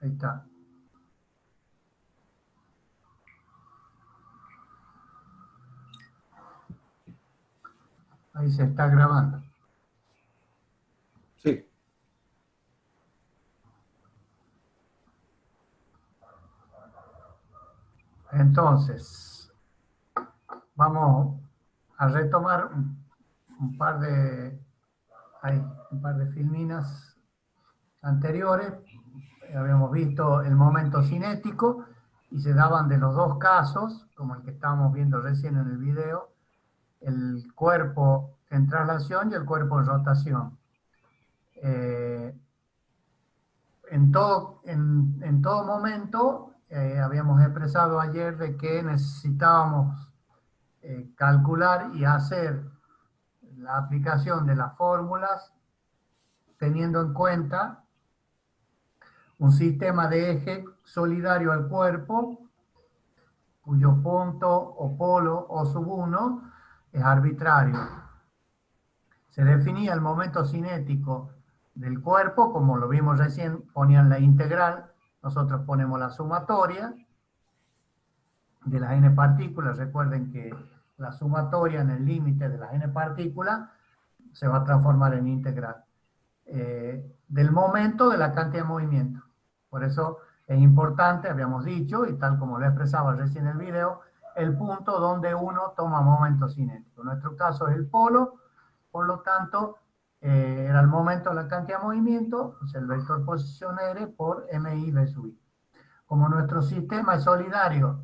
Ahí está. Ahí se está grabando. Sí. Entonces, vamos a retomar un par de filminas anteriores. Habíamos visto el momento cinético y se daban de los dos casos, como el que estábamos viendo recién en el video, el cuerpo en traslación y el cuerpo en rotación. En todo momento, habíamos expresado ayer de que necesitábamos calcular y hacer la aplicación de las fórmulas teniendo en cuenta un sistema de eje solidario al cuerpo, cuyo punto o polo O sub 1 es arbitrario. Se definía el momento cinético del cuerpo, como lo vimos recién, ponían la integral, nosotros ponemos la sumatoria de las n partículas. Recuerden que la sumatoria en el límite de las n partículas se va a transformar en integral del momento de la cantidad de movimiento. Por eso es importante, habíamos dicho, y tal como lo expresaba recién en el video, el punto donde uno toma momento cinético. En nuestro caso es el polo, por lo tanto, era el momento de la cantidad de movimiento, o sea, el vector posición R por MI v sub I. Como nuestro sistema es solidario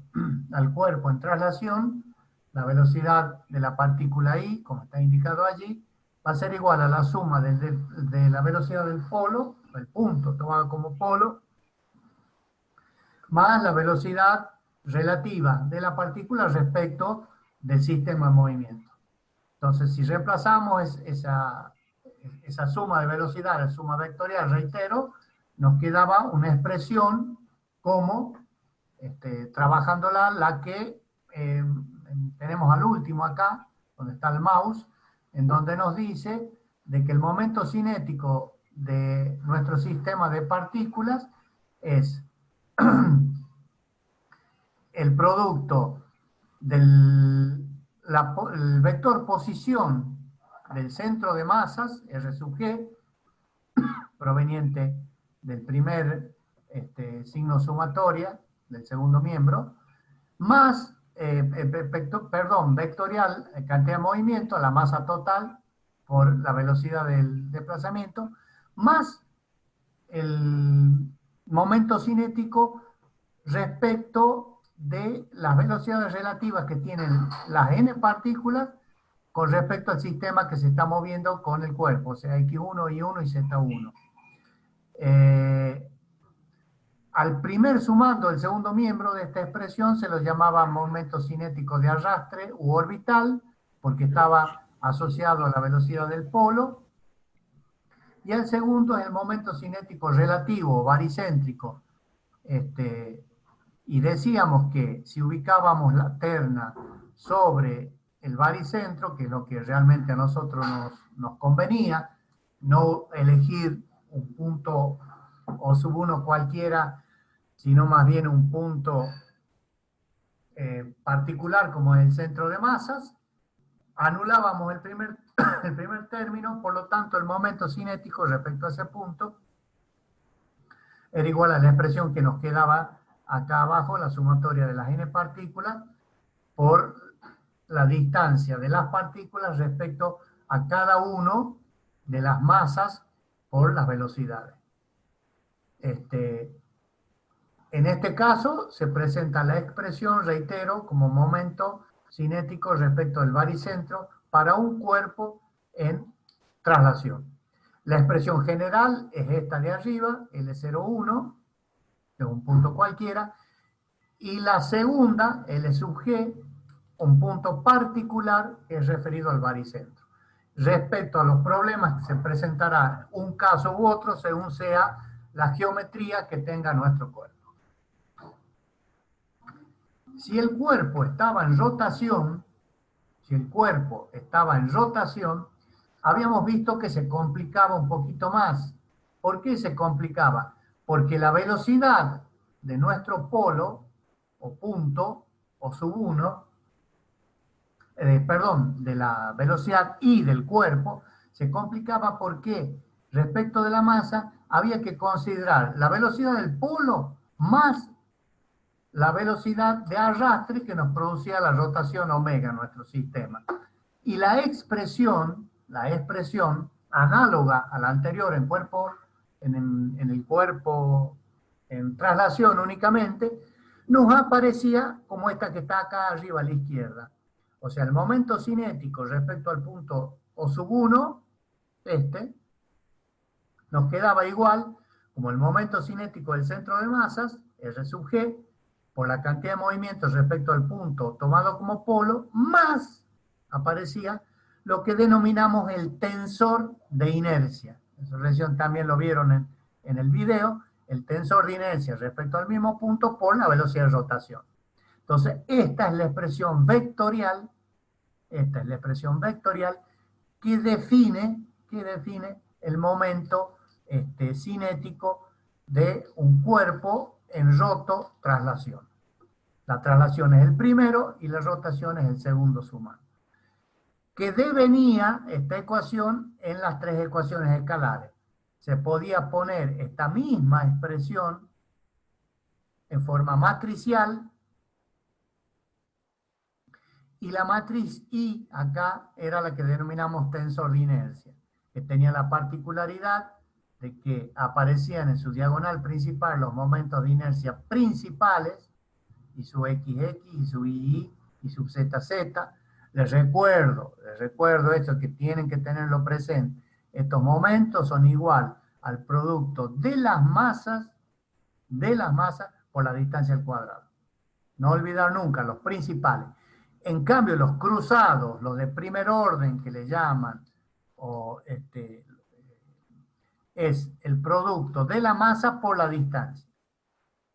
al cuerpo en traslación, la velocidad de la partícula I, como está indicado allí, va a ser igual a la suma de la velocidad del polo, el punto tomado como polo, más la velocidad relativa de la partícula respecto del sistema en movimiento. Entonces, si reemplazamos esa suma de velocidad, la suma vectorial, reitero, nos quedaba una expresión como, trabajándola, la que tenemos al último acá, donde está el mouse, en donde nos dice de que el momento cinético de nuestro sistema de partículas es el producto del el vector posición del centro de masas, R sub G, proveniente del primer signo sumatoria, del segundo miembro, más, vectorial, cantidad de movimiento, la masa total por la velocidad del desplazamiento, más el momento cinético respecto de las velocidades relativas que tienen las n partículas con respecto al sistema que se está moviendo con el cuerpo, o sea, X1, Y1 y Z1. Al primer sumando del segundo miembro de esta expresión se lo llamaba momento cinético de arrastre u orbital, porque estaba asociado a la velocidad del polo, y el segundo es el momento cinético relativo, baricéntrico. Y decíamos que si ubicábamos la terna sobre el baricentro, que es lo que realmente a nosotros nos convenía, no elegir un punto O sub 1 cualquiera, sino más bien un punto particular como es el centro de masas, anulábamos el primer término, por lo tanto el momento cinético respecto a ese punto era igual a la expresión que nos quedaba acá abajo, la sumatoria de las n partículas, por la distancia de las partículas respecto a cada uno de las masas por las velocidades. En este caso se presenta la expresión, reitero, como momento cinético respecto del baricentro para un cuerpo en traslación. La expresión general es esta de arriba, L01, de un punto cualquiera, y la segunda, L sub G, un punto particular que es referido al baricentro. Respecto a los problemas, se presentará un caso u otro según sea la geometría que tenga nuestro cuerpo. Si el cuerpo estaba en rotación, habíamos visto que se complicaba un poquito más. ¿Por qué se complicaba? porque la velocidad de nuestro polo, o punto, o sub 1, perdón, de la velocidad I del cuerpo, se complicaba porque respecto de la masa había que considerar la velocidad del polo más la velocidad de arrastre que nos producía la rotación omega en nuestro sistema. Y la expresión análoga a la anterior en el cuerpo en traslación únicamente, nos aparecía como esta que está acá arriba a la izquierda. O sea, el momento cinético respecto al punto O sub 1, nos quedaba igual como el momento cinético del centro de masas, R sub G, por la cantidad de movimientos respecto al punto tomado como polo, más aparecía lo que denominamos el tensor de inercia. Esa recién también lo vieron en el video, el tensor de inercia respecto al mismo punto por la velocidad de rotación. Entonces, esta es la expresión vectorial que define el momento cinético de un cuerpo en roto-traslación. La traslación es el primero y la rotación es el segundo sumando. Que devenía esta ecuación en las tres ecuaciones escalares. Se podía poner esta misma expresión en forma matricial, y la matriz I acá era la que denominamos tensor de inercia, que tenía la particularidad de que aparecían en su diagonal principal los momentos de inercia principales, y su XX, y su II, y su ZZ. Les recuerdo esto, que tienen que tenerlo presente. Estos momentos son igual al producto de las masas por la distancia al cuadrado. No olvidar nunca los principales. En cambio, los cruzados, los de primer orden que le llaman, es el producto de la masa por la distancia.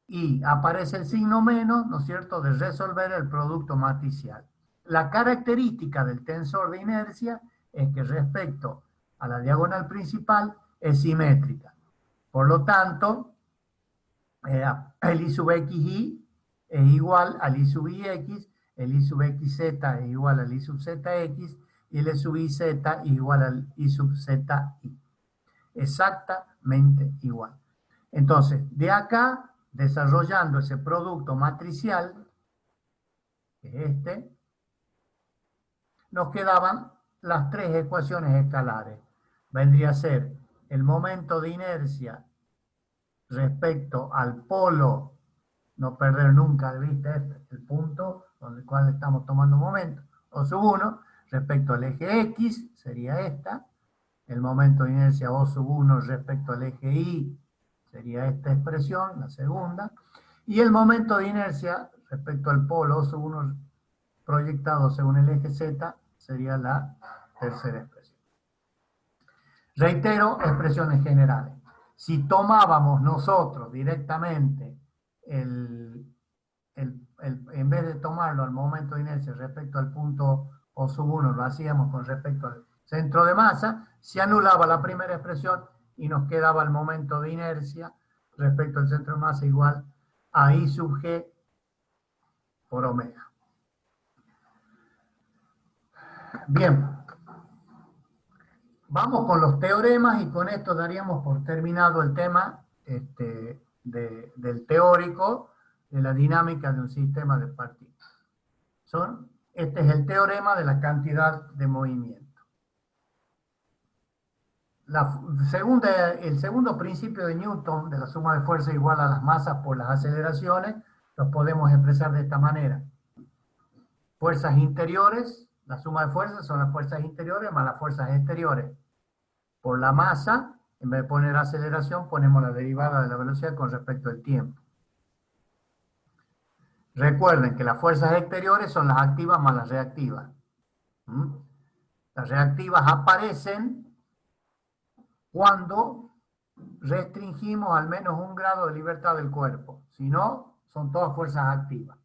Y aparece el signo menos, ¿no es cierto?, de resolver el producto matricial. La característica del tensor de inercia es que respecto a la diagonal principal es simétrica. Por lo tanto, el I sub xi es igual al I sub ix, el I sub xz es igual al I sub zx, y el I sub iz es igual al I sub zi. Exactamente igual. Entonces, de acá, desarrollando ese producto matricial, que es nos quedaban las tres ecuaciones escalares. Vendría a ser el momento de inercia respecto al polo, no perder nunca de vista el punto donde el cual estamos tomando un momento, O sub 1, respecto al eje X, sería esta, el momento de inercia O sub 1 respecto al eje Y, sería esta expresión, la segunda, y el momento de inercia respecto al polo O sub 1 proyectado según el eje Z, sería la tercera expresión. Reitero, expresiones generales. Si tomábamos nosotros directamente en vez de tomarlo al momento de inercia respecto al punto O sub 1, lo hacíamos con respecto al centro de masa, se anulaba la primera expresión y nos quedaba el momento de inercia respecto al centro de masa igual a I sub G por omega. Bien, vamos con los teoremas y con esto daríamos por terminado el tema del teórico de la dinámica de un sistema de partículas. Este es el teorema de la cantidad de movimiento. El segundo principio de Newton, de la suma de fuerza igual a las masas por las aceleraciones, lo podemos expresar de esta manera. Fuerzas interiores, la suma de fuerzas son las fuerzas interiores más las fuerzas exteriores. Por la masa, en vez de poner aceleración, ponemos la derivada de la velocidad con respecto al tiempo. Recuerden que las fuerzas exteriores son las activas más las reactivas. Las reactivas aparecen cuando restringimos al menos 1 grado de libertad del cuerpo. Si no, son todas fuerzas activas.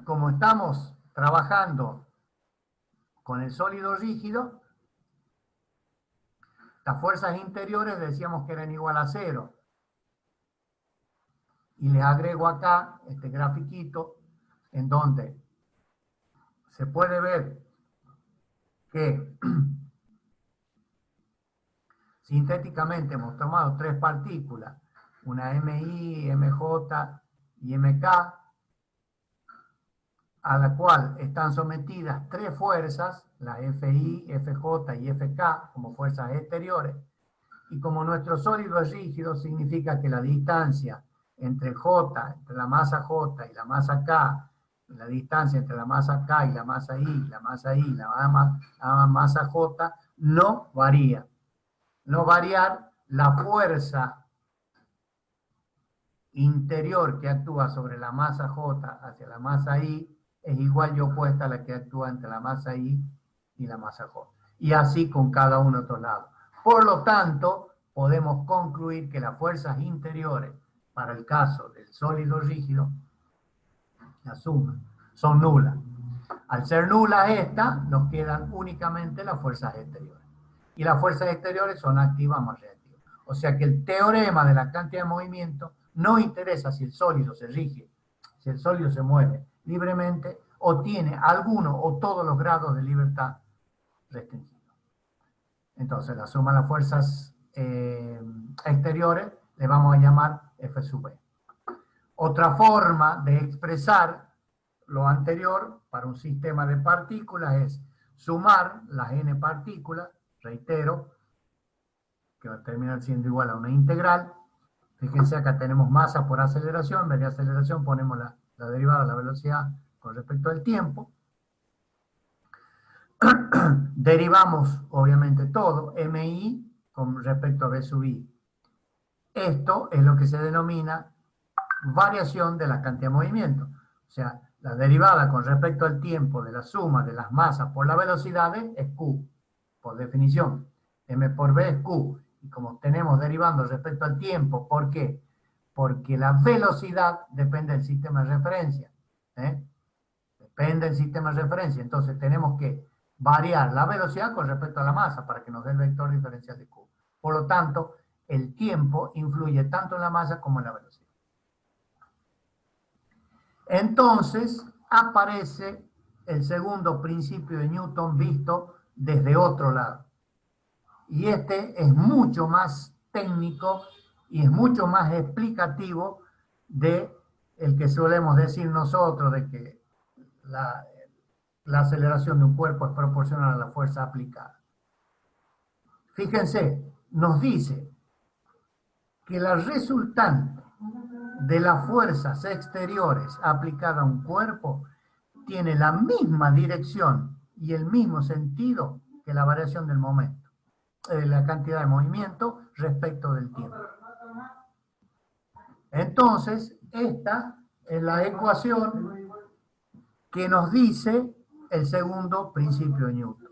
Como estamos trabajando con el sólido rígido, Las fuerzas interiores decíamos que eran igual a 0. Y les agrego acá este grafiquito en donde se puede ver que sintéticamente hemos tomado 3 partículas, una MI, MJ y MK, a la cual están sometidas 3 fuerzas, la FI, FJ y FK, como fuerzas exteriores, y como nuestro sólido es rígido, significa que la distancia entre J, entre la masa J y la masa K, la distancia entre la masa K y la masa I, la masa I y la masa J, no varía. No variar, la fuerza interior que actúa sobre la masa J hacia la masa I es igual y opuesta a la que actúa entre la masa I y la masa J. Y así con cada uno de estos lados. Por lo tanto, podemos concluir que las fuerzas interiores, para el caso del sólido rígido, la suma, son nulas. Al ser nulas estas, nos quedan únicamente las fuerzas exteriores. Y las fuerzas exteriores son activas más reactivas. O sea que el teorema de la cantidad de movimiento no interesa si el sólido se rige, si el sólido se mueve libremente o tiene alguno o todos los grados de libertad restringidos. Entonces, la suma de las fuerzas exteriores le vamos a llamar F sub B. Otra forma de expresar lo anterior para un sistema de partículas es sumar las n partículas, reitero, que va a terminar siendo igual a una integral. Fíjense, acá tenemos masa por aceleración, en vez de aceleración ponemos la derivada de la velocidad con respecto al tiempo. Derivamos, obviamente, todo, mi con respecto a b sub i. Esto es lo que se denomina variación de la cantidad de movimiento. O sea, la derivada con respecto al tiempo de la suma de las masas por las velocidades es Q, por definición. M por B es Q. Y como tenemos derivando respecto al tiempo, ¿por qué? Porque la velocidad depende del sistema de referencia. Depende del sistema de referencia. Entonces tenemos que variar la velocidad con respecto a la masa para que nos dé el vector diferencial de Q. Por lo tanto, el tiempo influye tanto en la masa como en la velocidad. Entonces aparece el segundo principio de Newton visto desde otro lado. Y este es mucho más técnico y es mucho más explicativo de el que solemos decir nosotros, de que la aceleración de un cuerpo es proporcional a la fuerza aplicada. Fíjense, nos dice que la resultante de las fuerzas exteriores aplicadas a un cuerpo tiene la misma dirección y el mismo sentido que la variación del momento, la cantidad de movimiento respecto del tiempo. Entonces, esta es la ecuación que nos dice el segundo principio de Newton.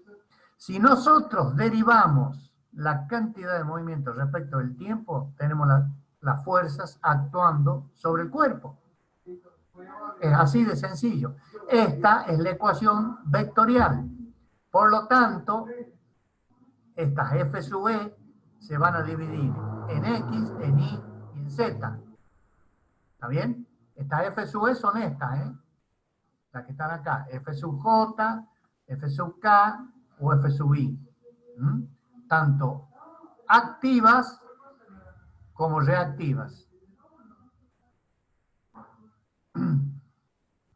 Si nosotros derivamos la cantidad de movimiento respecto del tiempo, tenemos las fuerzas actuando sobre el cuerpo. Es así de sencillo. Esta es la ecuación vectorial. Por lo tanto, estas F sub E se van a dividir en X, en Y y en Z. ¿Está bien? Estas F sub E son estas, las que están acá. F sub J, F sub K o F sub I. Tanto activas como reactivas.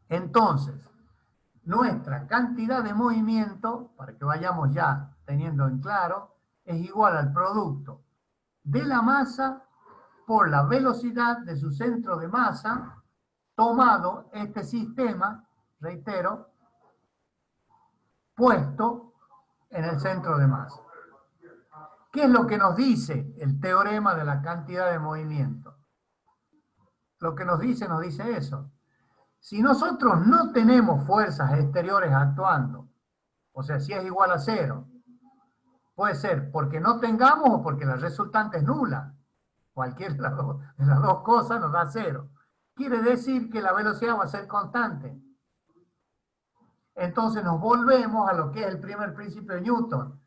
Entonces, nuestra cantidad de movimiento, para que vayamos ya teniendo en claro, es igual al producto de la masa por la velocidad de su centro de masa, tomado este sistema, reitero, puesto en el centro de masa. ¿Qué es lo que nos dice el teorema de la cantidad de movimiento? Lo que nos dice eso. Si nosotros no tenemos fuerzas exteriores actuando, o sea, si es igual a 0, puede ser porque no tengamos o porque la resultante es nula. Cualquiera de las dos cosas nos da 0. Quiere decir que la velocidad va a ser constante. Entonces nos volvemos a lo que es el primer principio de Newton,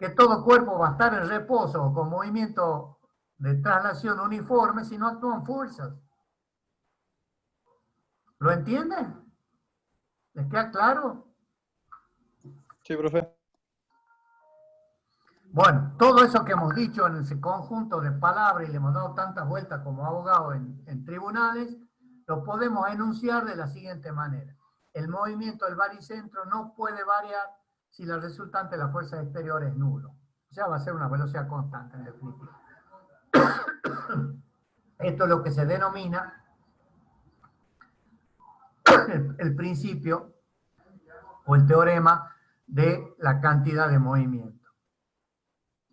que todo cuerpo va a estar en reposo o con movimiento de traslación uniforme si no actúan fuerzas. ¿Lo entienden? ¿Les queda claro? Sí, profe. Bueno, todo eso que hemos dicho en ese conjunto de palabras y le hemos dado tantas vueltas como abogados en tribunales, lo podemos enunciar de la siguiente manera. El movimiento del baricentro no puede variar si la resultante de la fuerza exterior es nulo. O sea, va a ser una velocidad constante en definitiva. Esto es lo que se denomina el principio o el teorema de la cantidad de movimiento.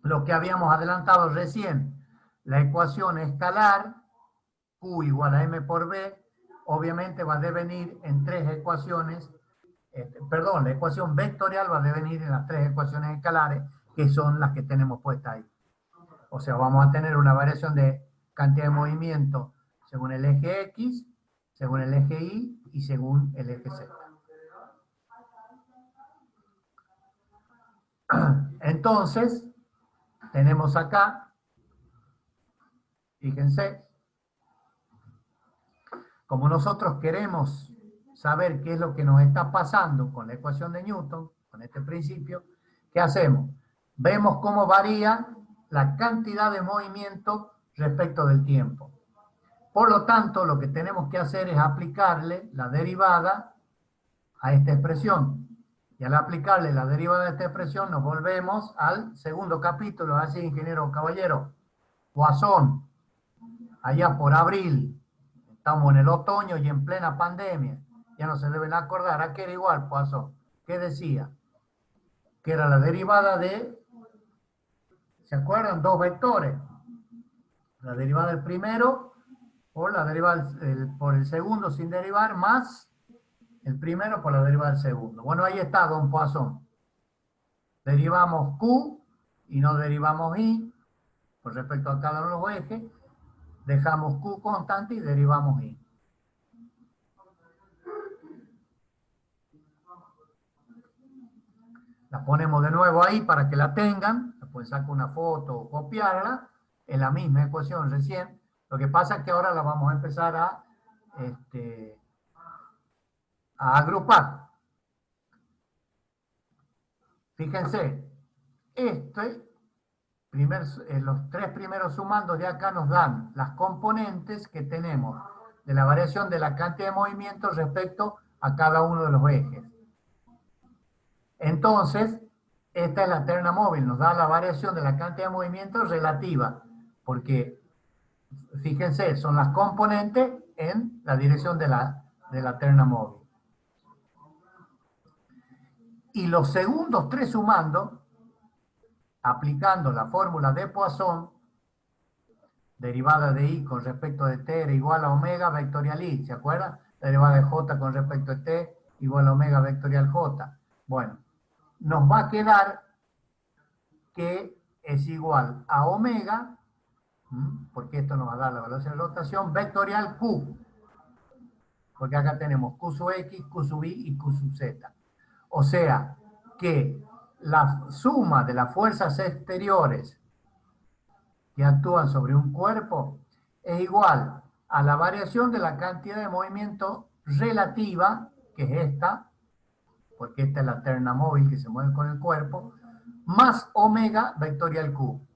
Lo que habíamos adelantado recién, la ecuación escalar, Q igual a M por B, obviamente va a devenir en tres ecuaciones, la ecuación vectorial va a devenir en las tres ecuaciones escalares, que son las que tenemos puestas ahí. O sea, vamos a tener una variación de cantidad de movimiento según el eje X, según el eje Y y según el eje Z. Entonces, tenemos acá, fíjense, como nosotros queremos saber qué es lo que nos está pasando con la ecuación de Newton, con este principio, ¿qué hacemos? Vemos cómo varía la cantidad de movimiento respecto del tiempo. Por lo tanto, lo que tenemos que hacer es aplicarle la derivada a esta expresión. Y al aplicarle la derivada de esta expresión, nos volvemos al segundo capítulo, así, ingeniero caballero. Poisson, allá por abril, estamos en el otoño y en plena pandemia. Ya no se deben acordar, ¿a qué era igual Poisson? ¿Qué decía? Que era la derivada de, ¿se acuerdan? Dos vectores. La derivada del primero por la derivada por el segundo sin derivar, más el primero por la derivada del segundo. Bueno, ahí está, don Poisson. Derivamos Q y no derivamos I con respecto a cada uno de los ejes. Dejamos Q constante y derivamos I. La ponemos de nuevo ahí para que la tengan. Pueden sacar una foto o copiarla. Es la misma ecuación recién. Lo que pasa es que ahora la vamos a empezar a agrupar. Fíjense, los tres primeros sumandos de acá nos dan las componentes que tenemos de la variación de la cantidad de movimientos respecto a cada uno de los ejes. Entonces, esta es la terna móvil, nos da la variación de la cantidad de movimientos relativa, porque, fíjense, son las componentes en la dirección de la terna móvil. Y los segundos tres sumandos, aplicando la fórmula de Poisson, derivada de I con respecto de T era igual a omega vectorial I, ¿se acuerdan? La derivada de J con respecto de T igual a omega vectorial J. Bueno, nos va a quedar que es igual a omega, porque esto nos va a dar la velocidad de rotación, vectorial Q, porque acá tenemos Q sub X, Q sub Y y Q sub Z. O sea, que la suma de las fuerzas exteriores que actúan sobre un cuerpo es igual a la variación de la cantidad de movimiento relativa, que es esta, porque esta es la terna móvil que se mueve con el cuerpo, más omega vectorial Q.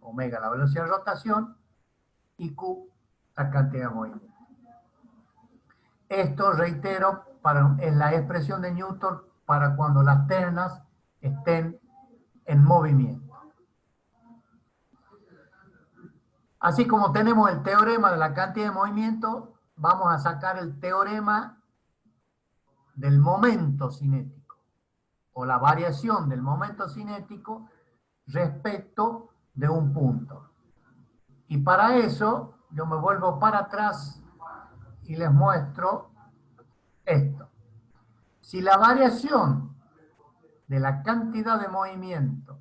Omega la velocidad de rotación y Q la cantidad de movimiento. Esto, reitero, es la expresión de Newton para cuando las ternas estén en movimiento. Así como tenemos el teorema de la cantidad de movimiento, vamos a sacar el teorema del momento cinético, o la variación del momento cinético respecto de un punto. Y para eso, yo me vuelvo para atrás y les muestro esto. Si la variación de la cantidad de movimiento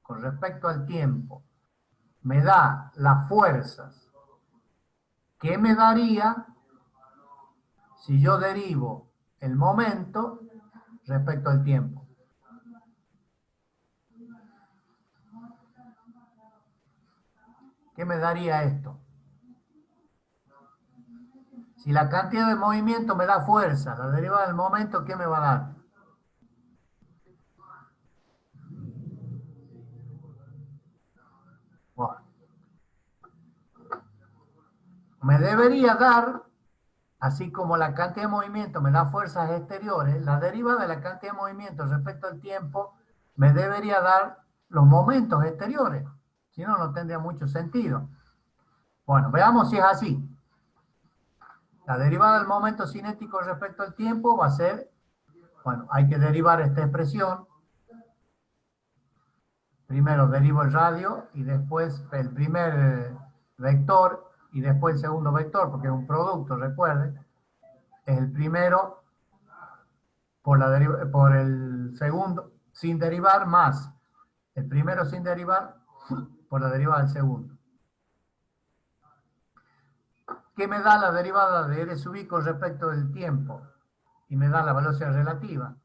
con respecto al tiempo me da las fuerzas que me daría si yo derivo el momento respecto al tiempo. ¿qué me daría esto? Si la cantidad de movimiento me da fuerza, la derivada del momento, ¿qué me va a dar? Bueno, me debería dar, así como la cantidad de movimiento me da fuerzas exteriores, la derivada de la cantidad de movimiento respecto al tiempo me debería dar los momentos exteriores. Si no, no tendría mucho sentido. Bueno, veamos si es así. La derivada del momento cinético respecto al tiempo va a ser, bueno, hay que derivar esta expresión. Primero derivo el radio y después el primer vector y después el segundo vector, porque es un producto, recuerden. Es el primero por el segundo sin derivar más el primero sin derivar por la derivada del segundo. ¿Qué me da la derivada de R sub i con respecto del tiempo? Y me da la velocidad relativa.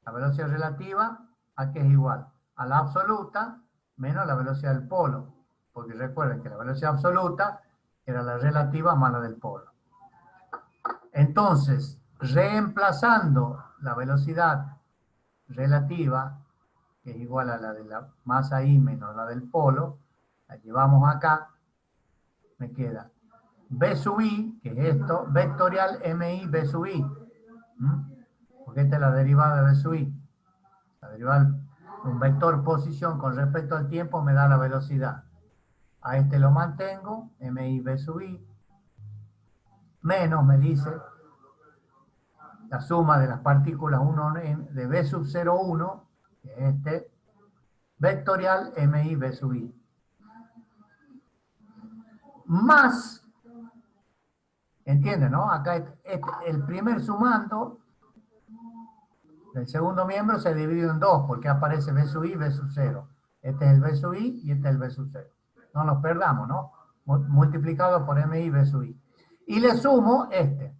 La velocidad relativa, ¿a qué es igual? A la absoluta menos la velocidad del polo. Porque recuerden que la velocidad absoluta era la relativa más la del polo. Entonces, reemplazando la velocidad relativa, que es igual a la de la masa I menos la del polo, la llevamos acá, me queda B sub I, que es esto, vectorial MI B sub I. Porque esta es la derivada de B sub I. La derivada de un vector posición con respecto al tiempo me da la velocidad. A este lo mantengo, MI B sub I, menos, me dice, la suma de las partículas 1 de B sub 0,1, que es este, vectorial MI B sub I. Más, ¿entienden, no? Acá el primer sumando del segundo miembro se divide en dos, porque aparece B sub I y B sub 0. Este es el B sub I y este es el B sub 0. No nos perdamos, ¿no? Multiplicado por MI B sub I. Y le sumo este.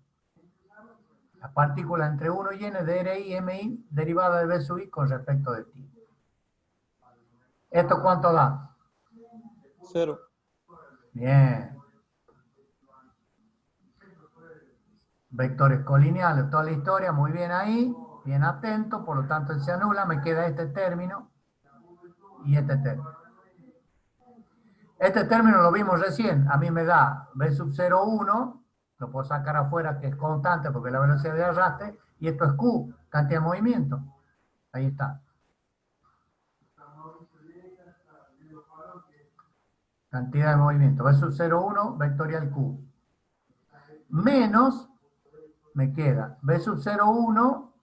La partícula entre 1 y n de RI MI derivada de B sub I con respecto de ti. ¿Esto cuánto da? 0. Bien. Vectores colineales, toda la historia, muy bien ahí, bien atento, por lo tanto él se anula, me queda este término y este término. Este término lo vimos recién, a mí me da B sub 0,1, lo puedo sacar afuera que es constante porque es la velocidad de arrastre, y esto es Q, cantidad de movimiento. Ahí está. Cantidad de movimiento, B sub 0,1, vectorial Q. Menos, me queda B sub 0,1,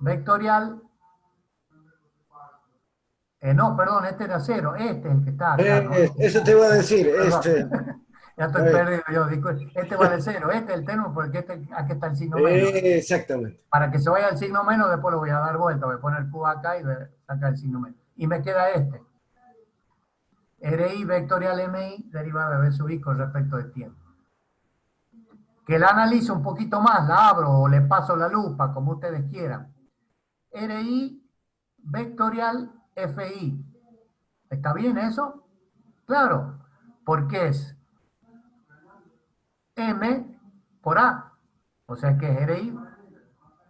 vectorial. No, perdón, este era 0, este es el que está acá, ¿no? Eso te iba a decir, Perdón. Ya estoy perdido yo, este vale 0, este es el término porque aquí está el signo menos. Exactamente. Para que se vaya el signo menos, después lo voy a dar vuelta, voy a poner Q acá y voy a sacar el signo menos. Y me queda este. RI vectorial MI derivada de B sub I con respecto del tiempo. Que la analizo un poquito más, la abro o le paso la lupa, como ustedes quieran. RI vectorial FI. ¿Está bien eso? Claro, porque es M por A. O sea que es RI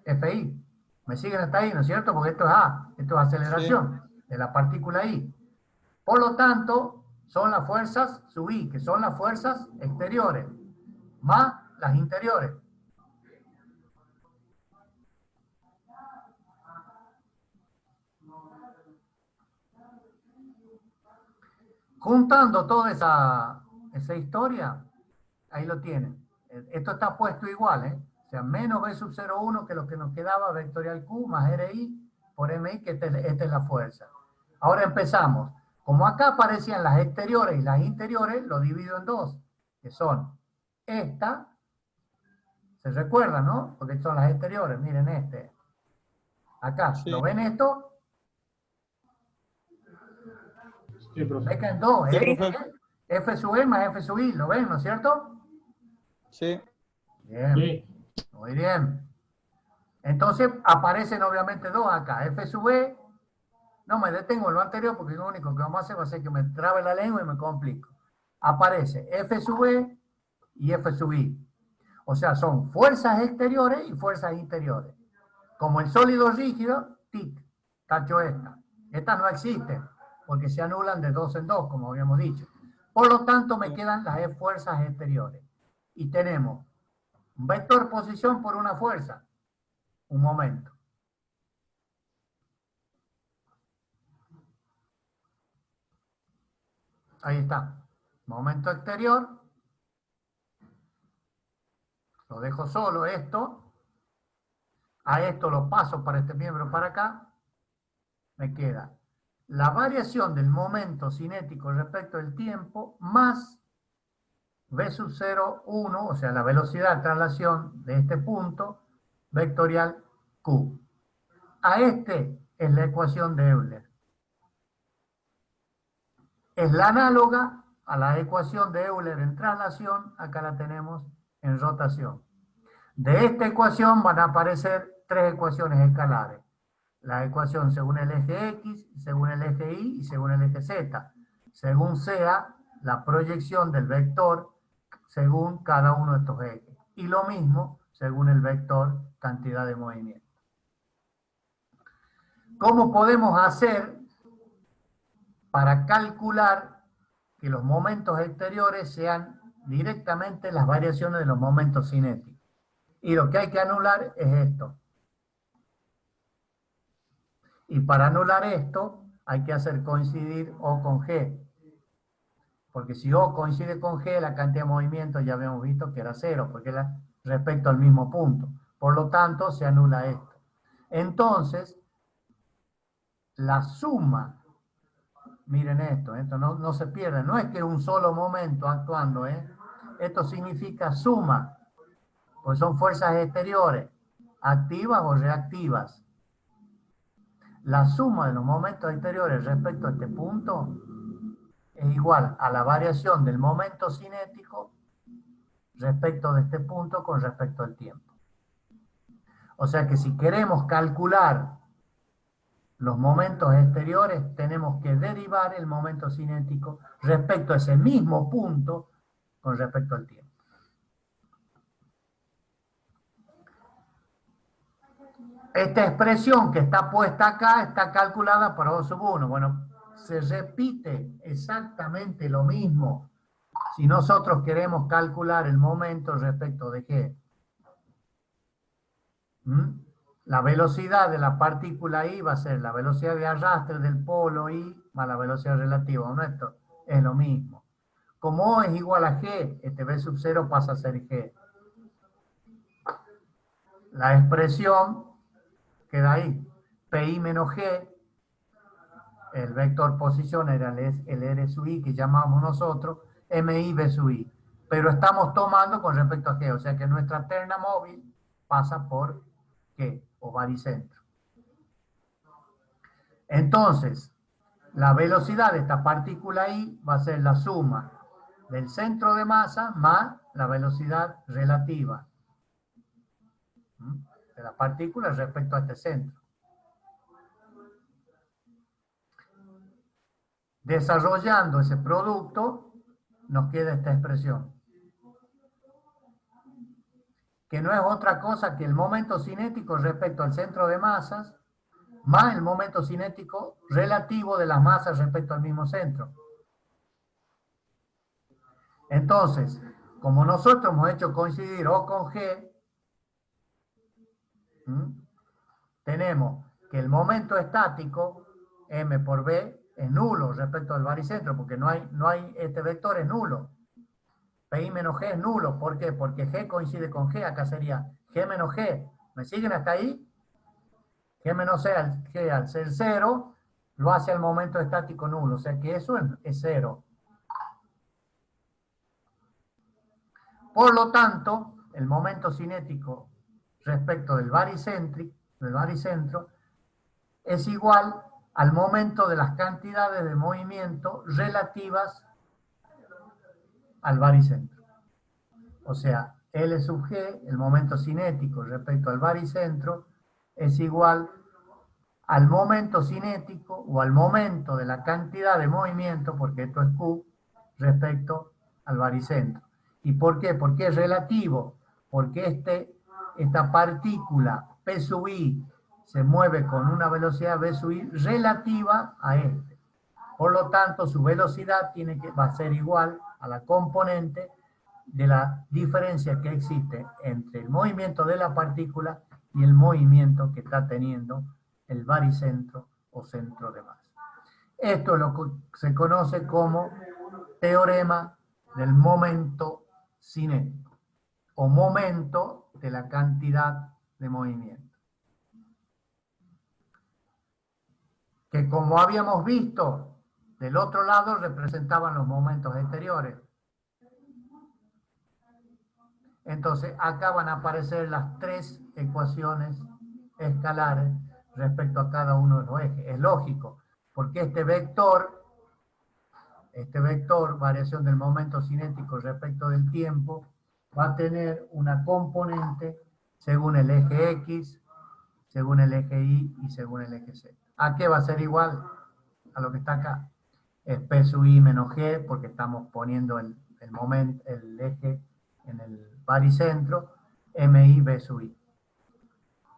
FI. ¿Me siguen hasta ahí, no es cierto? Porque esto es A, esto es aceleración de la partícula I. Por lo tanto, son las fuerzas sub I, que son las fuerzas exteriores, más las interiores. Juntando toda esa historia, ahí lo tienen. Esto está puesto igual, ¿eh? O sea, menos B sub 0,1 que lo que nos quedaba vectorial Q más RI por MI, que esta es la fuerza. Ahora empezamos. Como acá aparecían las exteriores y las interiores, lo divido en dos, que son esta, se recuerdan, ¿no? Porque son las exteriores, miren este. Acá, Sí. ¿lo ven esto? Sí, profe. Ven que en dos, Sí, ¿eh? profe. F sub E más F sub I, ¿lo ven, no es cierto? Sí. Bien, Sí. muy bien. Entonces aparecen obviamente dos acá, F sub E, no me detengo en lo anterior porque lo único que vamos a hacer va a ser que me trabe la lengua y me complico. aparece F sub E y F sub I. O sea, son fuerzas exteriores y fuerzas interiores. Como el sólido rígido, tic, tacho esta. Estas no existen, porque se anulan de dos en dos, como habíamos dicho. Por lo tanto, me quedan las fuerzas exteriores. Y tenemos un vector posición por una fuerza. Un momento. Ahí está. Momento exterior. Lo dejo solo esto. A esto lo paso para este miembro para acá. Me queda la variación del momento cinético respecto del tiempo más v sub 0, 1, o sea, la velocidad de traslación de este punto vectorial Q. A este es la ecuación de Euler. Es la análoga a la ecuación de Euler en traslación, acá la tenemos en rotación. De esta ecuación van a aparecer tres ecuaciones escalares. La ecuación según el eje X, según el eje Y y según el eje Z, según sea la proyección del vector según cada uno de estos ejes. Y lo mismo según el vector cantidad de movimiento. ¿Cómo podemos hacer para calcular que los momentos exteriores sean directamente las variaciones de los momentos cinéticos? Y lo que hay que anular es esto. Y para anular esto, hay que hacer coincidir O con G. Porque si O coincide con G, la cantidad de movimiento ya habíamos visto que era cero, porque era respecto al mismo punto. Por lo tanto, se anula esto. Entonces, la suma, miren esto no se pierde, no es que un solo momento actuando, esto significa suma, pues son fuerzas exteriores, activas o reactivas. La suma de los momentos exteriores respecto a este punto es igual a la variación del momento cinético respecto de este punto con respecto al tiempo. O sea que si queremos calcular los momentos exteriores, tenemos que derivar el momento cinético respecto a ese mismo punto con respecto al tiempo. Esta expresión que está puesta acá está calculada para O sub 1. Bueno, se repite exactamente lo mismo si nosotros queremos calcular el momento respecto de G. La velocidad de la partícula I va a ser la velocidad de arrastre del polo I más la velocidad relativa. ¿No? Esto es lo mismo. Como O es igual a G, este V sub 0 pasa a ser G. La expresión queda ahí. PI menos G, el vector posición era el R sub I que llamamos nosotros, MI V sub I. Pero estamos tomando con respecto a G, o sea que nuestra terna móvil pasa por G, o baricentro. Entonces, la velocidad de esta partícula I va a ser la suma del centro de masa más la velocidad relativa de la partícula respecto a este centro. Desarrollando ese producto, nos queda esta expresión, que no es otra cosa que el momento cinético respecto al centro de masas, más el momento cinético relativo de las masas respecto al mismo centro. Entonces, como nosotros hemos hecho coincidir O con G, tenemos que el momento estático, M por B, es nulo respecto al baricentro, porque no hay este vector es nulo. PI menos G es nulo. ¿Por qué? Porque G coincide con G. Acá sería G menos G. ¿Me siguen hasta ahí? G menos G al ser cero, lo hace al momento estático nulo. O sea que eso es cero. Por lo tanto, el momento cinético respecto del baricentro es igual al momento de las cantidades de movimiento relativas al baricentro. O sea, L sub G, el momento cinético respecto al baricentro, es igual al momento cinético o al momento de la cantidad de movimiento, porque esto es Q, respecto al baricentro. ¿Y por qué? Porque es relativo, porque esta partícula P sub i se mueve con una velocidad V sub i relativa a este. Por lo tanto, su velocidad va a ser igual a la componente de la diferencia que existe entre el movimiento de la partícula y el movimiento que está teniendo el baricentro o centro de masa. Esto es lo que se conoce como teorema del momento cinético o momento de la cantidad de movimiento. Que como habíamos visto, del otro lado representaban los momentos exteriores. Entonces, acá van a aparecer las tres ecuaciones escalares respecto a cada uno de los ejes. Es lógico, porque este vector, variación del momento cinético respecto del tiempo, va a tener una componente según el eje X, según el eje Y y según el eje Z. ¿A qué va a ser igual? A lo que está acá. Es P sub I menos G, porque estamos poniendo el eje en el baricentro, MI B sub I.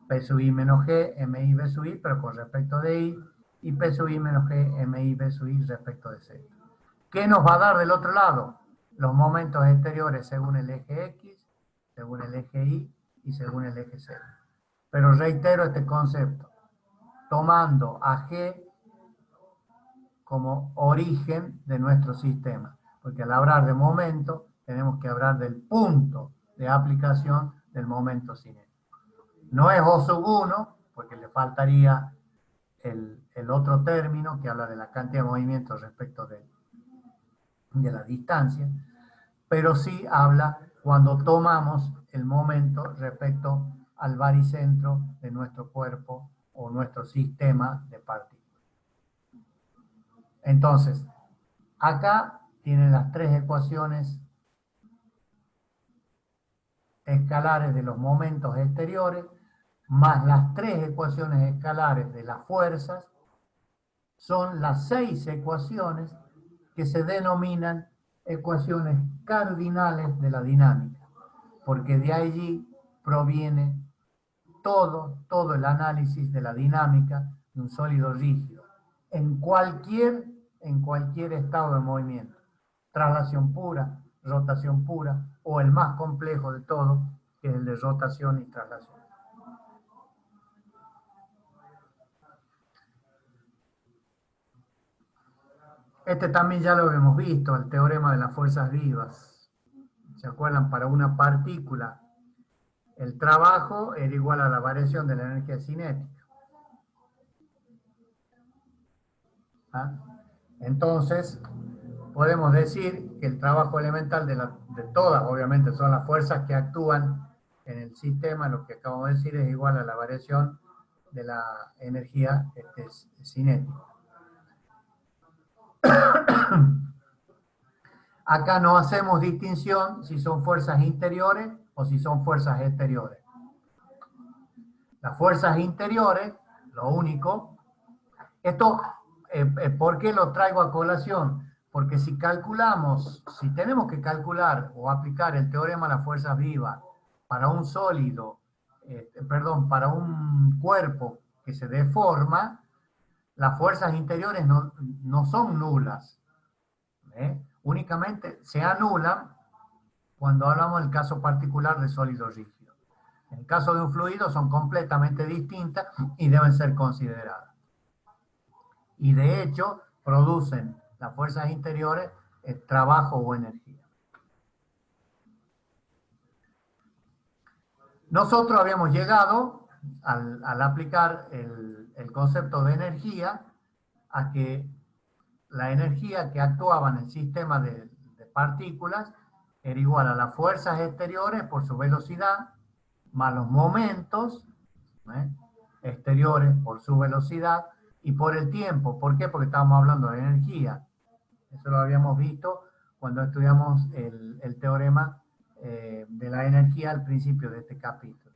P sub I menos G, MI B sub I, pero con respecto de I, y P sub I menos G, MI B sub I respecto de Z. ¿Qué nos va a dar del otro lado? Los momentos exteriores según el eje X, según el eje Y y según el eje Z. Pero reitero este concepto, tomando a G como origen de nuestro sistema, porque al hablar de momento tenemos que hablar del punto de aplicación del momento cinético. No es O sub 1, porque le faltaría el otro término que habla de la cantidad de movimiento respecto de la distancia, pero sí habla cuando tomamos el momento respecto al baricentro de nuestro cuerpo o nuestro sistema de partículas. Entonces, acá tienen las tres ecuaciones escalares de los momentos exteriores, más las tres ecuaciones escalares de las fuerzas, son las 6 ecuaciones que se denominan ecuaciones cardinales de la dinámica, porque de allí proviene todo el análisis de la dinámica de un sólido rígido, en cualquier estado de movimiento, traslación pura, rotación pura, o el más complejo de todo, que es el de rotación y traslación. Este también ya lo hemos visto, el teorema de las fuerzas vivas. ¿Se acuerdan? Para una partícula, el trabajo era igual a la variación de la energía cinética. ¿Ah? Entonces, podemos decir que el trabajo elemental de todas, obviamente, son las fuerzas que actúan en el sistema, lo que acabamos de decir es igual a la variación de la energía cinética. Acá no hacemos distinción si son fuerzas interiores o si son fuerzas exteriores. Las fuerzas interiores, lo único, esto, ¿por qué lo traigo a colación? Porque si tenemos que calcular o aplicar el teorema de las fuerzas vivas para un sólido, para un cuerpo que se deforma, las fuerzas interiores no son nulas. Únicamente se anulan cuando hablamos del caso particular de sólido rígido. En el caso de un fluido son completamente distintas y deben ser consideradas. Y de hecho producen las fuerzas interiores trabajo o energía. Nosotros habíamos llegado, al aplicar el concepto de energía, a que la energía que actuaba en el sistema de partículas era igual a las fuerzas exteriores por su velocidad, más los momentos exteriores por su velocidad y por el tiempo. ¿Por qué? Porque estábamos hablando de energía. Eso lo habíamos visto cuando estudiamos el teorema de la energía al principio de este capítulo.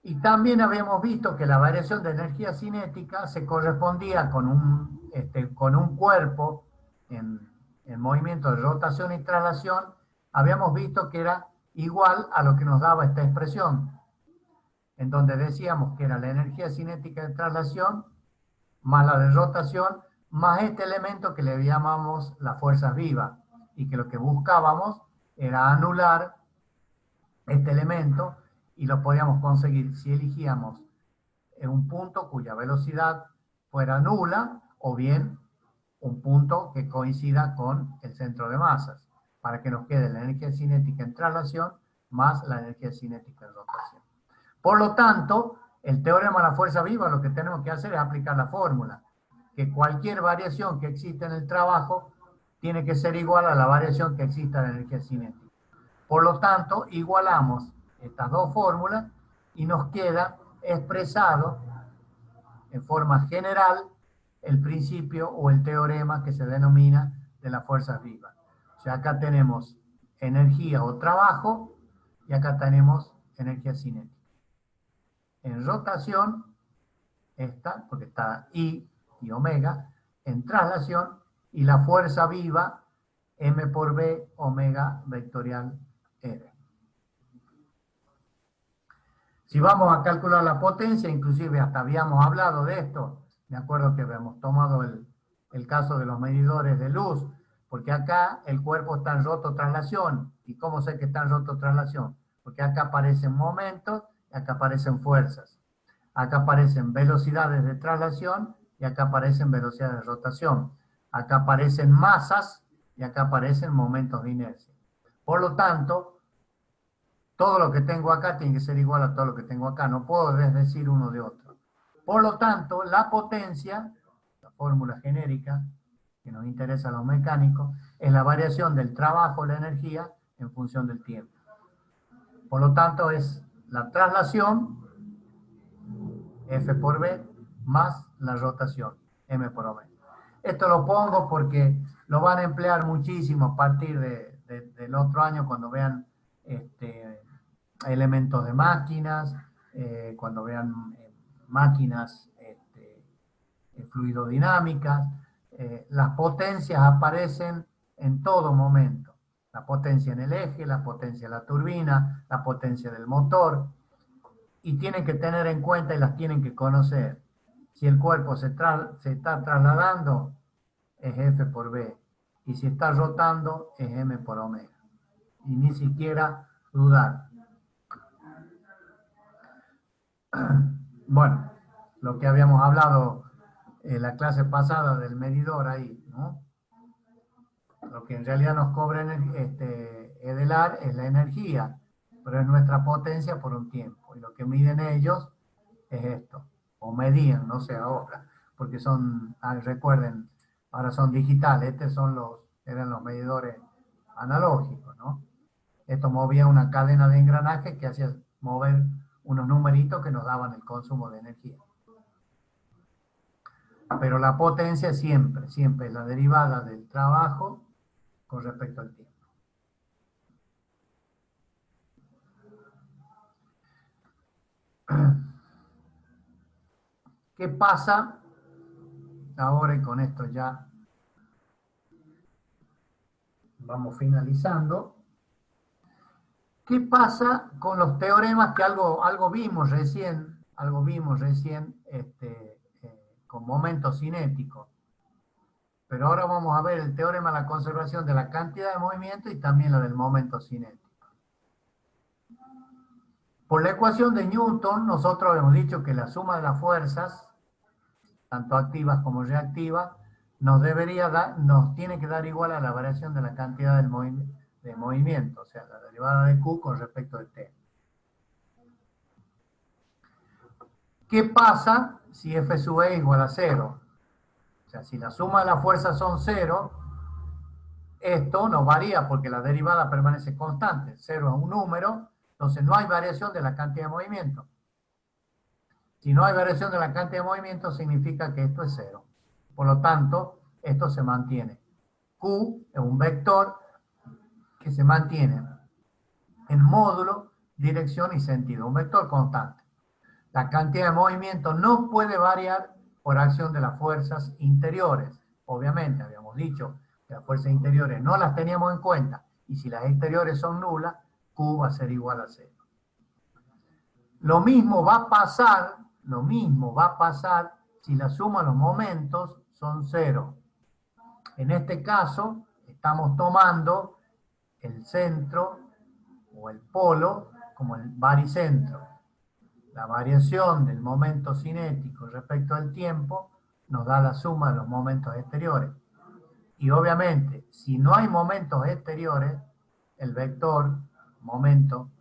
Y también habíamos visto que la variación de energía cinética se correspondía con un cuerpo en el movimiento de rotación y traslación, habíamos visto que era igual a lo que nos daba esta expresión, en donde decíamos que era la energía cinética de traslación más la de rotación, más este elemento que le llamamos las fuerzas vivas, y que lo que buscábamos era anular este elemento, y lo podíamos conseguir si elegíamos un punto cuya velocidad fuera nula, o bien un punto que coincida con el centro de masas, para que nos quede la energía cinética en traslación más la energía cinética en rotación. Por lo tanto, el teorema de la fuerza viva, lo que tenemos que hacer es aplicar la fórmula, que cualquier variación que exista en el trabajo tiene que ser igual a la variación que exista en la energía cinética. Por lo tanto, igualamos estas dos fórmulas y nos queda expresado en forma general el principio o el teorema que se denomina de las fuerzas vivas. O sea, acá tenemos energía o trabajo y acá tenemos energía cinética. En rotación, esta, porque está I y omega, en traslación, y la fuerza viva, M por B, omega vectorial R. Si vamos a calcular la potencia, inclusive hasta habíamos hablado de esto, me acuerdo que habíamos tomado el caso de los medidores de luz, porque acá el cuerpo está en rototraslación. ¿Y cómo sé que está en rototraslación? Porque acá aparecen momentos y acá aparecen fuerzas. Acá aparecen velocidades de traslación y acá aparecen velocidades de rotación. Acá aparecen masas y acá aparecen momentos de inercia. Por lo tanto, todo lo que tengo acá tiene que ser igual a todo lo que tengo acá. No puedo desdecir uno de otro. Por lo tanto, la potencia, la fórmula genérica que nos interesa a los mecánicos, es la variación del trabajo, la energía, en función del tiempo. Por lo tanto, es la traslación, F por B, más la rotación, M por omega. Esto lo pongo porque lo van a emplear muchísimo a partir del otro año, cuando vean elementos de máquinas, cuando vean máquinas fluidodinámicas. Las potencias aparecen en todo momento. La potencia en el eje, la potencia de la turbina, la potencia del motor. Y tienen que tener en cuenta y las tienen que conocer. Si el cuerpo se está trasladando, es F por B. Y si está rotando, es M por omega. Y ni siquiera dudar. Bueno, lo que habíamos hablado en la clase pasada del medidor ahí, ¿no? Lo que en realidad nos cobra Edelar es la energía, pero es nuestra potencia por un tiempo. Y lo que miden ellos es esto, o medían, no sé ahora, porque son, recuerden, ahora son digitales, eran los medidores analógicos, ¿no? Esto movía una cadena de engranajes que hacía mover unos numeritos que nos daban el consumo de energía. Pero la potencia siempre es la derivada del trabajo con respecto al tiempo. ¿Qué pasa? Ahora, y con esto ya vamos finalizando. ¿Qué pasa con los teoremas que algo vimos recién con momentos cinéticos? Pero ahora vamos a ver el teorema de la conservación de la cantidad de movimiento y también la del momento cinético. Por la ecuación de Newton, nosotros habíamos dicho que la suma de las fuerzas, tanto activas como reactivas, nos tiene que dar igual a la variación de la cantidad de movimiento, o sea, la derivada de Q con respecto de T. ¿Qué pasa si F sub E es igual a 0? O sea, si la suma de las fuerzas son 0, esto no varía porque la derivada permanece constante. 0 es un número, entonces no hay variación de la cantidad de movimiento. Si no hay variación de la cantidad de movimiento, significa que esto es 0. Por lo tanto, esto se mantiene. Q es un vector que se mantiene en módulo, dirección y sentido. Un vector constante. La cantidad de movimiento no puede variar por acción de las fuerzas interiores. Obviamente, habíamos dicho que que las fuerzas interiores no las teníamos en cuenta, y si las exteriores son nulas, Q va a ser igual a 0. Lo mismo va a pasar si la suma de los momentos son 0. En este caso, estamos tomando el centro o el polo como el baricentro. La variación del momento cinético respecto al tiempo nos da la suma de los momentos exteriores. Y obviamente, si no hay momentos exteriores, el vector momento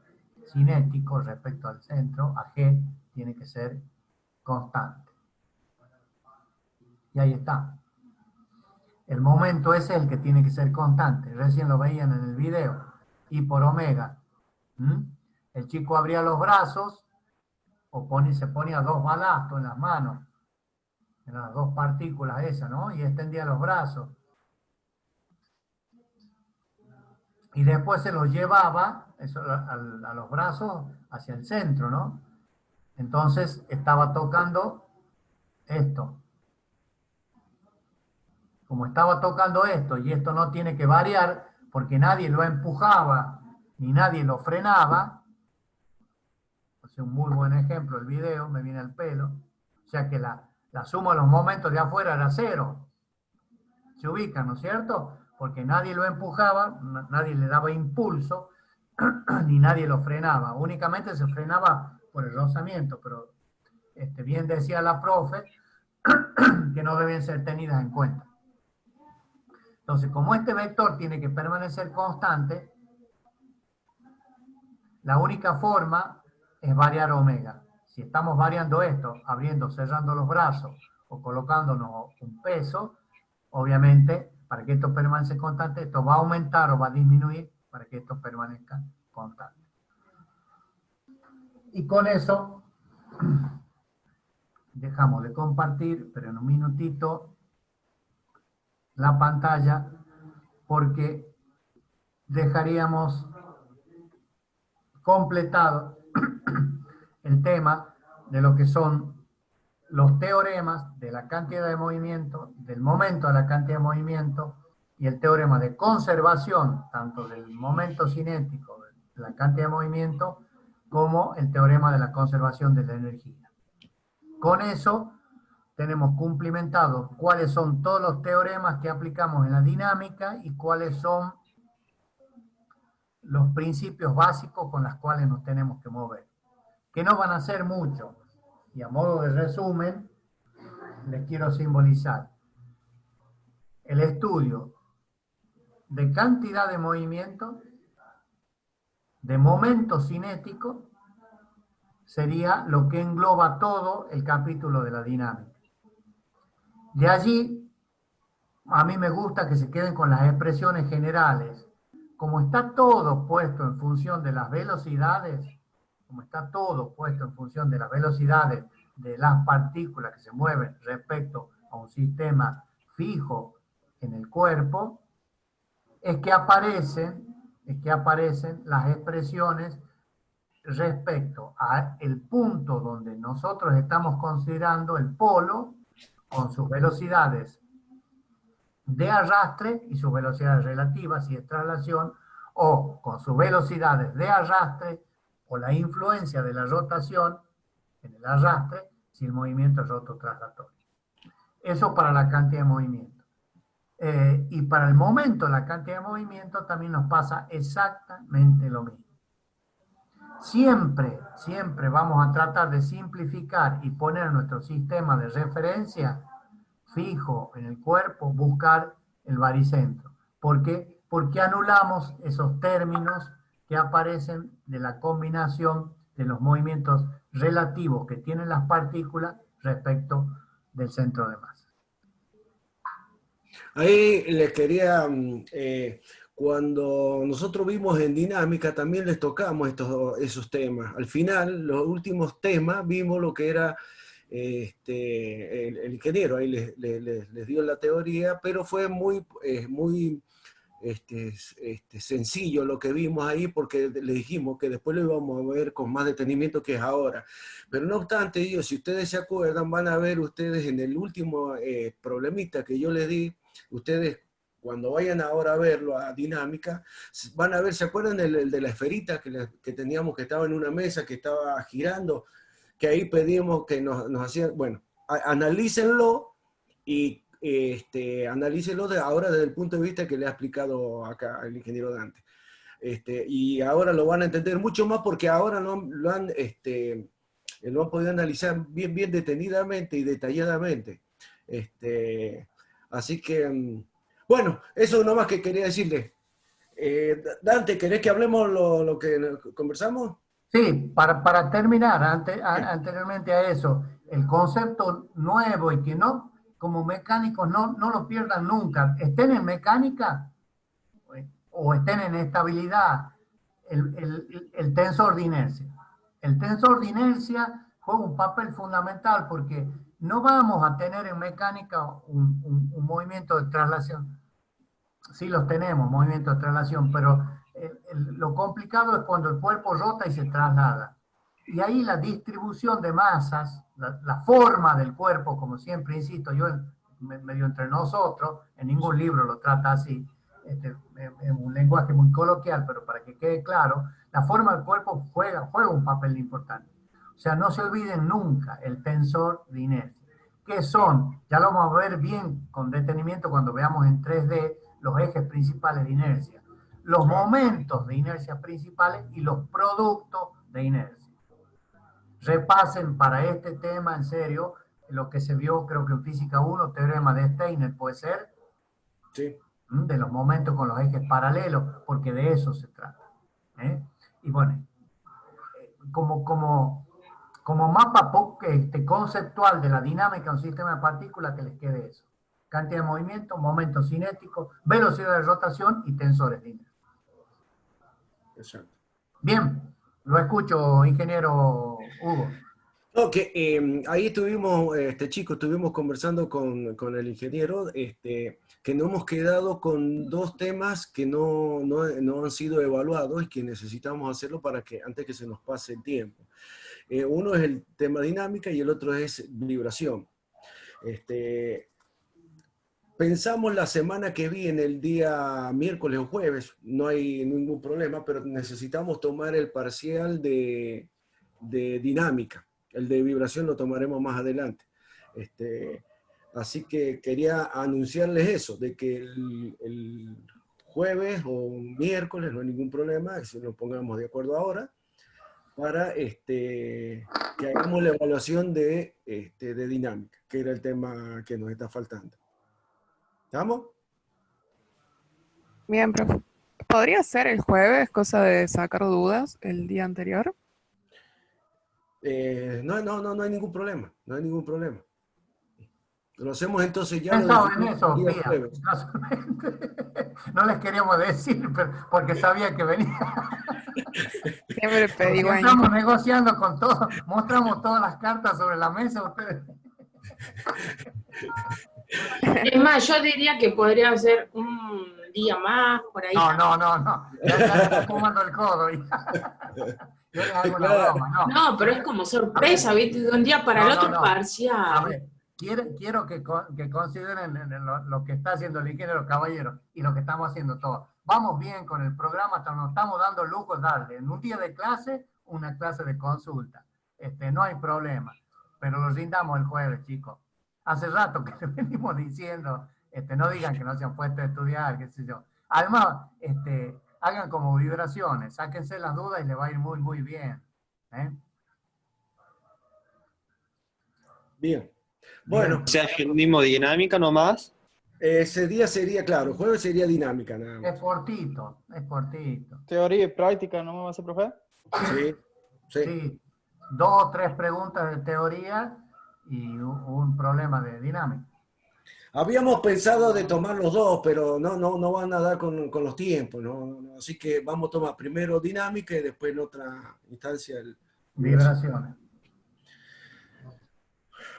cinético respecto al centro, a G, tiene que ser constante. Y ahí está. El momento es el que tiene que ser constante. Recién lo veían en el video. Y por omega. El chico abría los brazos o se ponía 2 balastos en las manos. En las 2 partículas esas, ¿no? Y extendía los brazos. Y después se los llevaba a los brazos hacia el centro, ¿no? Entonces estaba tocando esto. Como estaba tocando esto, y esto no tiene que variar, porque nadie lo empujaba, ni nadie lo frenaba. Es un muy buen ejemplo el video, me viene al pelo. O sea que la suma de los momentos de afuera era 0. Se ubican, ¿no es cierto? Porque nadie lo empujaba, nadie le daba impulso, ni nadie lo frenaba. Únicamente se frenaba por el rozamiento, pero bien decía la profe que no deben ser tenidas en cuenta. Entonces, como este vector tiene que permanecer constante, la única forma es variar omega. Si estamos variando esto, abriendo, cerrando los brazos o colocándonos un peso, obviamente, para que esto permanezca constante, esto va a aumentar o va a disminuir para que esto permanezca constante. Y con eso dejamos de compartir, pero en un minutito, la pantalla, porque dejaríamos completado el tema de lo que son los teoremas de la cantidad de movimiento, del momento de la cantidad de movimiento, y el teorema de conservación, tanto del momento cinético, de la cantidad de movimiento, como el teorema de la conservación de la energía. Con eso tenemos cumplimentado cuáles son todos los teoremas que aplicamos en la dinámica y cuáles son los principios básicos con los cuales nos tenemos que mover. Que no van a ser muchos. Y a modo de resumen, les quiero simbolizar. El estudio de cantidad de movimiento, de momento cinético, sería lo que engloba todo el capítulo de la dinámica. De allí, a mí me gusta que se queden con las expresiones generales. Como está todo puesto en función de las velocidades, de las partículas que se mueven respecto a un sistema fijo en el cuerpo, es que aparecen las expresiones respecto al punto donde nosotros estamos considerando el polo con sus velocidades de arrastre y sus velocidades relativas si es traslación, o con sus velocidades de arrastre o la influencia de la rotación en el arrastre si el movimiento es rototraslatorio. Eso para la cantidad de movimiento. Y para el momento, la cantidad de movimiento también nos pasa exactamente lo mismo. Siempre vamos a tratar de simplificar y poner nuestro sistema de referencia fijo en el cuerpo, buscar el baricentro. ¿Por qué? Porque anulamos esos términos que aparecen de la combinación de los movimientos relativos que tienen las partículas respecto del centro de masa. Ahí les quería, cuando nosotros vimos en dinámica, también les tocamos esos temas. Al final, los últimos temas, vimos lo que era el ingeniero, ahí les dio la teoría, pero fue muy sencillo lo que vimos ahí, porque le dijimos que después lo íbamos a ver con más detenimiento que es ahora. Pero no obstante, si ustedes se acuerdan, van a ver ustedes en el último problemita que yo les di, ustedes cuando vayan ahora a verlo a dinámica, van a ver, ¿se acuerdan el de la esferita que teníamos, que estaba en una mesa, que estaba girando? Que ahí pedimos que nos hacían, bueno, analícenlo y analícenlo ahora desde el punto de vista que le ha explicado acá el ingeniero Dante. Y ahora lo van a entender mucho más porque ahora lo han podido analizar bien, bien detenidamente y detalladamente. Así que, bueno, eso nomás que quería decirle. Dante, ¿querés que hablemos lo que conversamos? Sí, para terminar, anteriormente a eso, el concepto nuevo y que no, como mecánicos, no lo pierdan nunca. Estén en mecánica o estén en estabilidad, el tensor de inercia. El tensor de inercia juega un papel fundamental porque no vamos a tener en mecánica un movimiento de traslación. Sí los tenemos, movimientos de traslación, pero lo complicado es cuando el cuerpo rota y se traslada. Y ahí la distribución de masas, la forma del cuerpo, como siempre insisto, yo medio entre nosotros, en ningún libro lo trata así, en un lenguaje muy coloquial, pero para que quede claro, la forma del cuerpo juega un papel importante. O sea, no se olviden nunca el tensor de inercia. ¿Qué son? Ya lo vamos a ver bien con detenimiento cuando veamos en 3D los ejes principales de inercia, los momentos de inercia principales y los productos de inercia. Repasen para este tema, en serio, lo que se vio, creo que en Física 1, teorema de Steiner, ¿puede ser? Sí. De los momentos con los ejes paralelos, porque de eso se trata. Y bueno, como mapa conceptual de la dinámica de un sistema de partículas, que les quede eso. Cantidad de movimiento, momento cinético, velocidad de rotación y tensores de inercia. Exacto. Bien, lo escucho, ingeniero Hugo. No, ahí estuvimos, estuvimos conversando con el ingeniero, que nos hemos quedado con dos temas que no han sido evaluados y que necesitamos hacerlo antes que se nos pase el tiempo. Uno es el tema dinámica y el otro es vibración. Pensamos la semana que viene, el día miércoles o jueves, no hay ningún problema, pero necesitamos tomar el parcial de dinámica. El de vibración lo tomaremos más adelante. Así que quería anunciarles eso, de que el jueves o miércoles no hay ningún problema, que si nos pongamos de acuerdo ahora, para que hagamos la evaluación de dinámica, que era el tema que nos está faltando. ¿Estamos? Bien, profe. ¿Podría ser el jueves, cosa de sacar dudas el día anterior? No hay ningún problema, no hay ningún problema. Lo hacemos entonces ya. Pensaba en eso, Pía. No les queríamos decir, pero porque sabía que venía. Siempre pedí Estamos negociando con todo, mostramos todas las cartas sobre la mesa, ustedes. Es más, yo diría que podría ser un día más, por ahí. No. Ya está fumando el codo. Yo le hago una broma, no, pero es como sorpresa, ¿viste? De un día para el otro parcial. A ver, quiero que consideren lo que está haciendo el ingeniero Caballero y lo que estamos haciendo todos. Vamos bien con el programa, nos estamos dando lujo, darle en un día de clase, una clase de consulta. No hay problema, pero lo rindamos el jueves, chicos. Hace rato que les venimos diciendo, no digan que no se han puesto a estudiar, qué sé yo. Además, hagan como vibraciones, sáquense las dudas y les va a ir muy, muy bien. Bien. Bueno. O sea, el mismo dinámica nomás. Ese día sería, claro, jueves sería dinámica nada más. Es cortito. Teoría y práctica, ¿no me va a hacer, profe? Sí. 2 o 3 preguntas de teoría y un problema de dinámica. Habíamos pensado de tomar los dos, pero no van a dar con los tiempos, ¿no? Así que vamos a tomar primero dinámica y después en otra instancia vibraciones.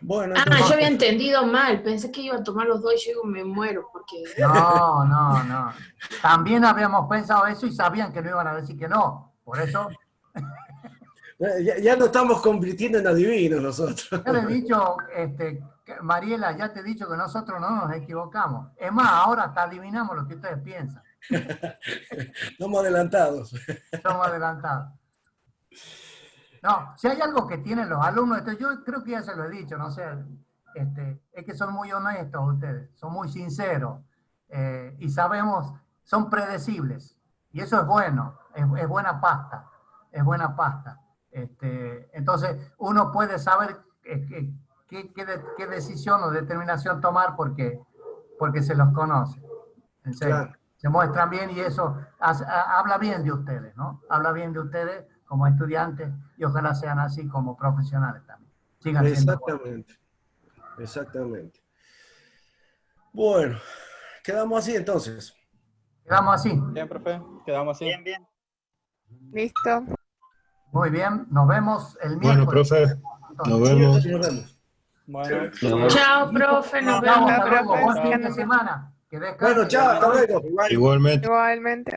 Bueno, entonces, yo había entendido mal, pensé que iba a tomar los dos y yo digo, me muero, porque... No. También habíamos pensado eso y sabían que no iban a decir que no, por eso... Ya nos estamos convirtiendo en adivinos nosotros. Yo les he dicho Mariela, ya te he dicho que nosotros no nos equivocamos. Es más, ahora hasta adivinamos lo que ustedes piensan. Estamos adelantados. Somos adelantados. No, si hay algo que tienen los alumnos, yo creo que ya se lo he dicho, no sé, es que son muy honestos ustedes, son muy sinceros y sabemos, son predecibles y eso es bueno, es buena pasta, es buena pasta. Entonces uno puede saber qué decisión o determinación tomar porque se los conoce, en serio. Claro. Se muestran bien y eso habla bien de ustedes, ¿no? Habla bien de ustedes como estudiantes y ojalá sean así como profesionales también. Sigan siendo exactamente, buenos. Exactamente. Bueno, quedamos así entonces. Quedamos así. Bien, profe, quedamos así. Bien, bien. Listo. Muy bien, nos vemos el Bueno, miércoles. profe, nos Nos vemos. vemos. Bueno, Chao, profe, nos vemos. Hasta luego, buen Chao. fin de semana. Que descansen. Bueno, chao, hasta luego. Igualmente. Igualmente.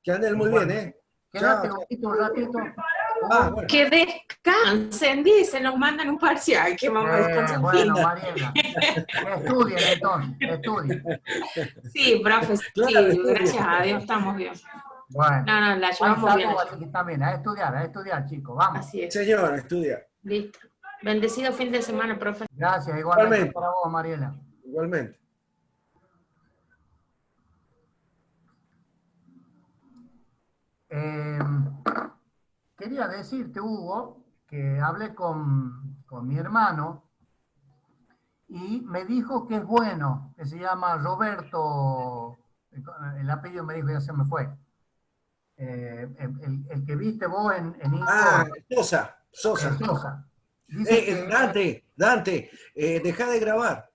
Que anden muy bien, ¿eh? Quédate Chao. un ratito. Bueno. Que descansen, dice, nos mandan un parcial, que vamos a descansar un fin. Bueno, Mariela, estudien entonces, estudien. Sí, profe, sí, Claro, gracias a Dios estamos bien. Bueno, No, la hay llevamos bien. salud, así que también, a estudiar, chicos, vamos. Así es. Señora, estudia. Listo. Bendecido fin de semana, profe. Gracias, igualmente Igualmente. para vos, Mariela. Igualmente. Quería decirte, Hugo, que hablé con mi hermano y me dijo que es bueno, que se llama Roberto, el apellido me dijo, ya se me fue. El que viste vos en Instagram. Sosa. Sosa. Dice que, Dante, deja de grabar.